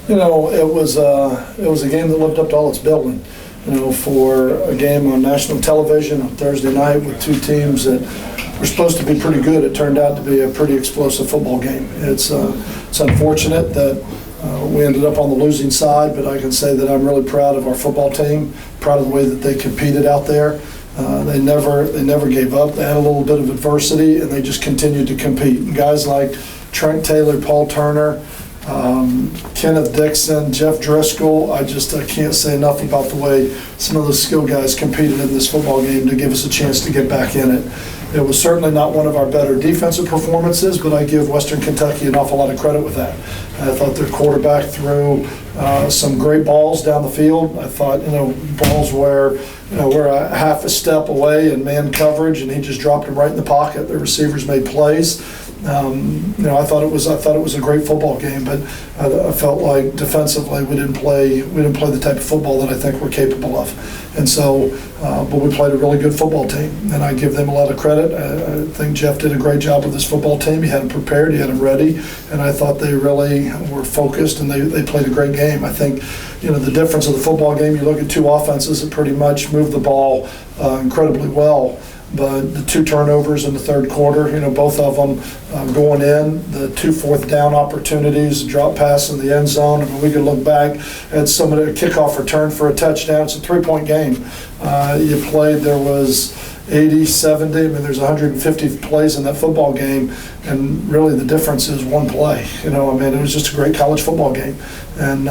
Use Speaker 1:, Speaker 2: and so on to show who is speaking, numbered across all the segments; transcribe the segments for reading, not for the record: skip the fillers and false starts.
Speaker 1: It was a game that lived up to all its billing. For a game on national television on Thursday night with two teams that were supposed to be pretty good, it turned out to be a pretty explosive football game. It's unfortunate that we ended up on the losing side, but I can say that I'm really proud of our football team, proud of the way that they competed out there. They never gave up. They had a little bit of adversity, and they just continued to compete. And guys like Trent Taylor, Paul Turner, Kenneth Dixon, Jeff Driscoll, I can't say enough about the way some of those skill guys competed in this football game to give us a chance to get back in it. It was certainly not one of our better defensive performances, but I give Western Kentucky an awful lot of credit with that. I thought their quarterback threw some great balls down the field. I thought, balls where, we're a half a step away in man coverage, and he just dropped them right in the pocket. The receivers made plays. I thought it was a great football game, but I felt like defensively we didn't play the type of football that I think we're capable of, and so but we played a really good football team, and I give them a lot of credit. I think Jeff did a great job with this football team. He had them prepared, he had them ready, and I thought they really were focused, and they played a great game. I think the difference of the football game, you look at two offenses that pretty much move the ball incredibly well. But the two turnovers in the third quarter, both of them going in, the 2 4th down opportunities, drop pass in the end zone. I mean, we could look back at some of the kickoff return for a touchdown. It's a 3-point game. You played, there was 80, 70, there's 150 plays in that football game, and really the difference is one play. It was just a great college football game. And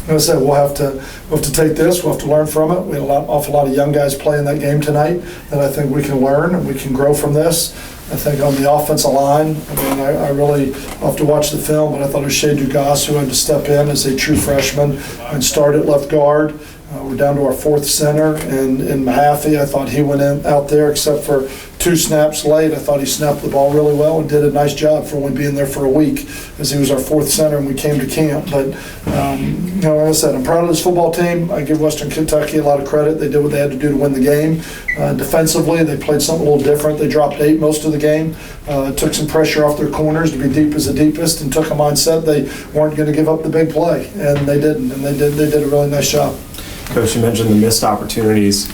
Speaker 1: as I said, we'll have to take this. We'll have to learn from it. We had awful lot of young guys playing that game tonight that I think we can learn and we can grow from this. I think on the offensive line, I really have to watch the film, but I thought it was Shea Dugas who had to step in as a true freshman and start at left guard. We're down to our 4th center, and in Mahaffey, I thought he went out there except for 2 snaps late. I thought he snapped the ball really well and did a nice job for only being there for a week, as he was our 4th center and we came to camp. But, like I said, I'm proud of this football team. I give Western Kentucky a lot of credit. They did what they had to do to win the game. Defensively, they played something a little different. They dropped 8 most of the game, took some pressure off their corners to be deep as the deepest, and took a mindset they weren't going to give up the big play, and they didn't, and they did a really nice job.
Speaker 2: Coach, you mentioned the missed opportunities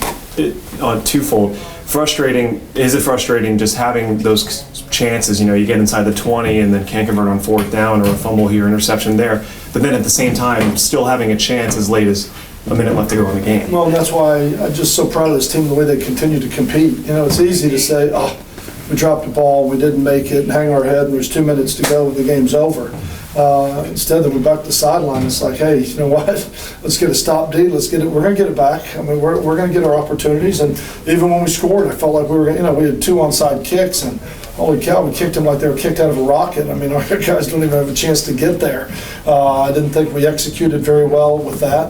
Speaker 2: on twofold. Is it frustrating just having those chances, you get inside the 20 and then can't convert on 4th down, or a fumble here, interception there, but then at the same time still having a chance as late as a minute left to go in the game?
Speaker 1: Well, that's why I'm just so proud of this team, the way they continue to compete. It's easy to say, we dropped the ball, we didn't make it, and hang our head, and there's 2 minutes to go and the game's over. Instead, we back the sideline. It's like, hey, you know what? Let's get a stop D. Let's get it. We're going to get it back. We're going to get our opportunities. And even when we scored, I felt like we were. We had 2 onside kicks, and holy cow, we kicked them like they were kicked out of a rocket. Our guys don't even have a chance to get there. I didn't think we executed very well with that,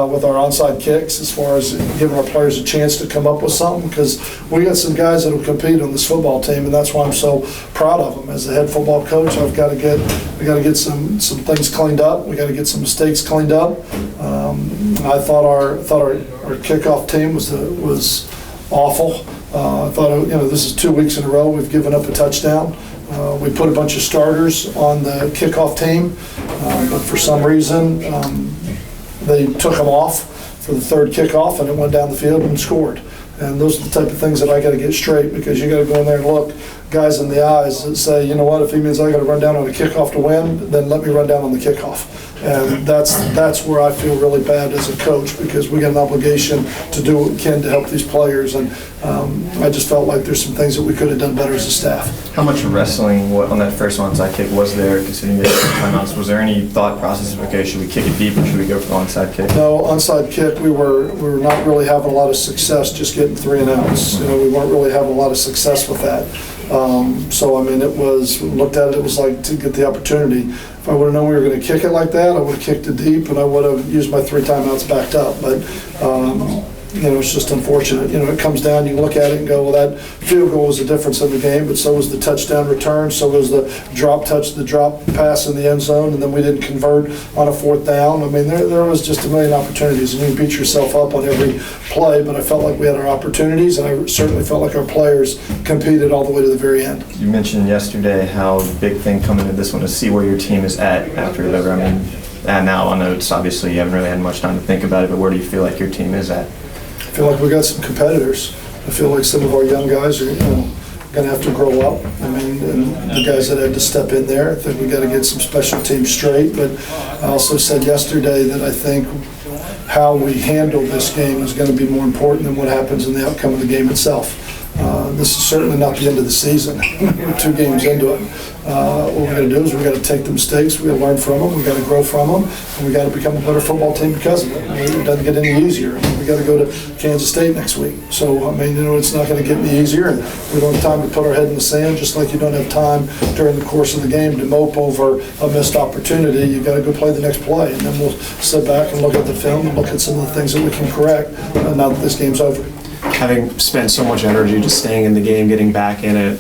Speaker 1: with our onside kicks, as far as giving our players a chance to come up with something, because we got some guys that will compete on this football team, and that's why I'm so proud of them. As the head football coach, we got to get some things cleaned up. We got to get some mistakes cleaned up. I thought our kickoff team was awful. I thought, this is 2 weeks in a row we've given up a touchdown. We put a bunch of starters on the kickoff team, but for some reason they took them off for the 3rd kickoff, and it went down the field and scored. And those are the type of things that I got to get straight, because you got to go in there and look guys in the eyes and say, you know what, if he means I got to run down on a kickoff to win, then let me run down on the kickoff. And that's where I feel really bad as a coach, because we got an obligation to do what we can to help these players, and I just felt like there's some things that we could have done better as a staff.
Speaker 3: How much wrestling on that first onside kick was there, considering the timeouts? Was there any thought process of, okay, should we kick it deep or should we go for the onside kick?
Speaker 1: No, onside kick, we were not really having a lot of success just getting 3 and outs. We weren't really having a lot of success with that. It was, looked at it was like to get the opportunity. If I would have known we were going to kick it like that, I would have kicked it deep, and I would have used my 3 timeouts backed up. But it's just unfortunate. It comes down, you can look at it and go, well, that field goal was the difference in the game, but so was the touchdown return, so was the drop pass in the end zone, and then we didn't convert on a fourth down. I mean, there was just a million opportunities, and you beat yourself up on every play, but I felt like we had our opportunities, and I certainly felt like our players competed all the way to the very end.
Speaker 3: You mentioned yesterday how the big thing coming into this one is see where your team is at after whatever. I mean, and now I know it's obviously you haven't really had much time to think about it, but where do you feel like your team is at?
Speaker 1: I feel like we got some competitors. I feel like some of our young guys are going to have to grow up. I mean, and the guys that had to step in there, I think we got to get some special teams straight. But I also said yesterday that I think how we handle this game is going to be more important than what happens in the outcome of the game itself. This is certainly not the end of the season. We're 2 games into it. What we're going to do is we've got to take the mistakes, we've got to learn from them, we've got to grow from them, and we've got to become a better football team because of it. It doesn't get any easier. We've got to go to Kansas State next week. So, I mean, it's not going to get any easier, and we don't have time to put our head in the sand, just like you don't have time during the course of the game to mope over a missed opportunity. You've got to go play the next play, and then we'll sit back and look at the film and look at some of the things that we can correct now that this game's over.
Speaker 2: Having spent so much energy just staying in the game, getting back in it,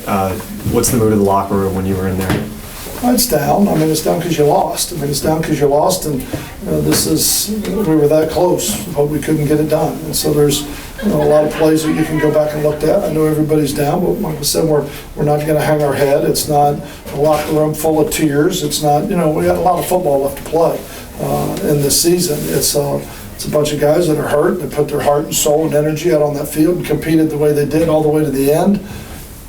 Speaker 2: what's the mood of the locker room when you were in there?
Speaker 1: Well, it's down. I mean, it's down because you lost. And we were that close, but we couldn't get it done. And so there's a lot of plays that you can go back and look at. I know everybody's down, but like I said, we're not going to hang our head. It's not a locker room full of tears. It's not, we got a lot of football left to play in this season. It's a bunch of guys that are hurt, that put their heart and soul and energy out on that field and competed the way they did all the way to the end.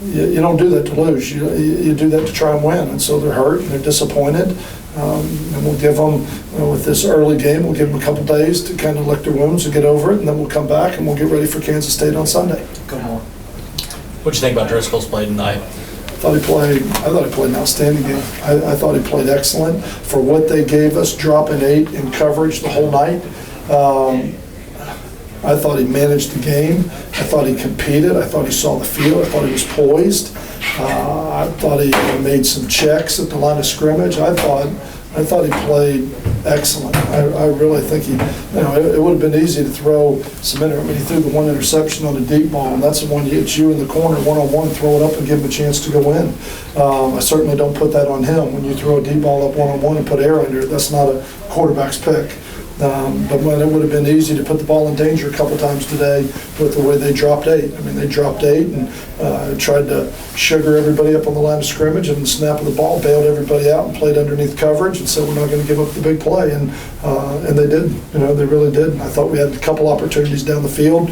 Speaker 1: You don't do that to lose. You do that to try and win. And so they're hurt and they're disappointed. And we'll give them, with this early game, we'll give them a couple days to kind of lick their wounds and get over it, and then we'll come back and we'll get ready for Kansas State on Sunday.
Speaker 4: Good more. What'd you think about Driscoll's play tonight?
Speaker 1: I thought he played an outstanding game. I thought he played excellent for what they gave us, dropping 8 in coverage the whole night. I thought he managed the game. I thought he competed. I thought he saw the field. I thought he was poised. I thought he made some checks at the line of scrimmage. I thought he played excellent. I really think it would have been easy to throw some he threw the one interception on a deep ball, and that's the one it's you in the corner one-on-one, throw it up and give him a chance to go in. I certainly don't put that on him. When you throw a deep ball up one-on-one and put air under it, that's not a quarterback's pick. But when it would have been easy to put the ball in danger a couple times today with the way they dropped 8. I mean, they dropped 8 and tried to sugar everybody up on the line of scrimmage, and the snap of the ball bailed everybody out and played underneath coverage and said we're not going to give up the big play, and they didn't. They really did. And I thought we had a couple opportunities down the field.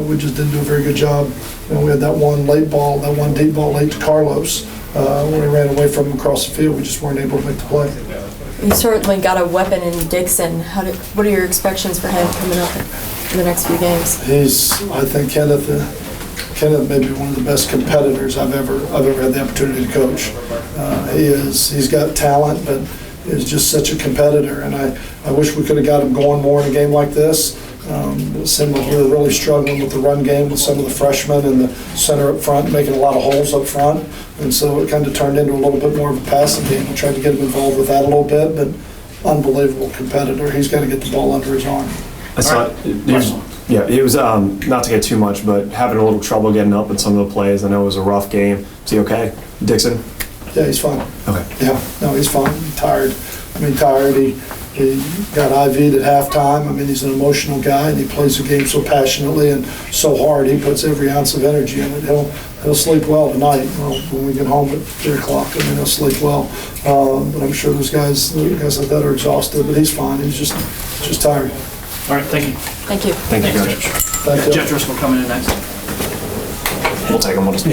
Speaker 1: We just didn't do a very good job. We had that one deep ball late to Carlos when he ran away from him across the field. We just weren't able to make the play.
Speaker 5: You certainly got a weapon in Dixon. What are your expectations for him coming up in the next few games?
Speaker 1: I think Kenneth may be one of the best competitors I've ever had the opportunity to coach. He's got talent, but is just such a competitor. And I wish we could have got him going more in a game like this. It seemed like we were really struggling with the run game with some of the freshmen and the center up front, making a lot of holes up front. And so it kind of turned into a little bit more of a passing game. We tried to get him involved with that a little bit, but unbelievable competitor. He's got to get the ball under his arm.
Speaker 2: I saw it was not to get too much, but having a little trouble getting up in some of the plays. I know it was a rough game. Is he okay? Dixon?
Speaker 1: Yeah, he's fine.
Speaker 2: Okay.
Speaker 1: Yeah, no, he's fine. Tired. He got IV'd at halftime. I mean, he's an emotional guy, and he plays the game so passionately and so hard. He puts every ounce of energy in it. He'll sleep well tonight. Well, when we get home at 3 o'clock, I mean, he'll sleep well. But I'm sure those guys like that are exhausted, but he's fine. He's just tired.
Speaker 4: All right, thank you.
Speaker 5: Thank you.
Speaker 2: Thank you, Coach.
Speaker 1: Thank you.
Speaker 4: Jeff Driscoll coming in next.
Speaker 2: We'll take him. We'll just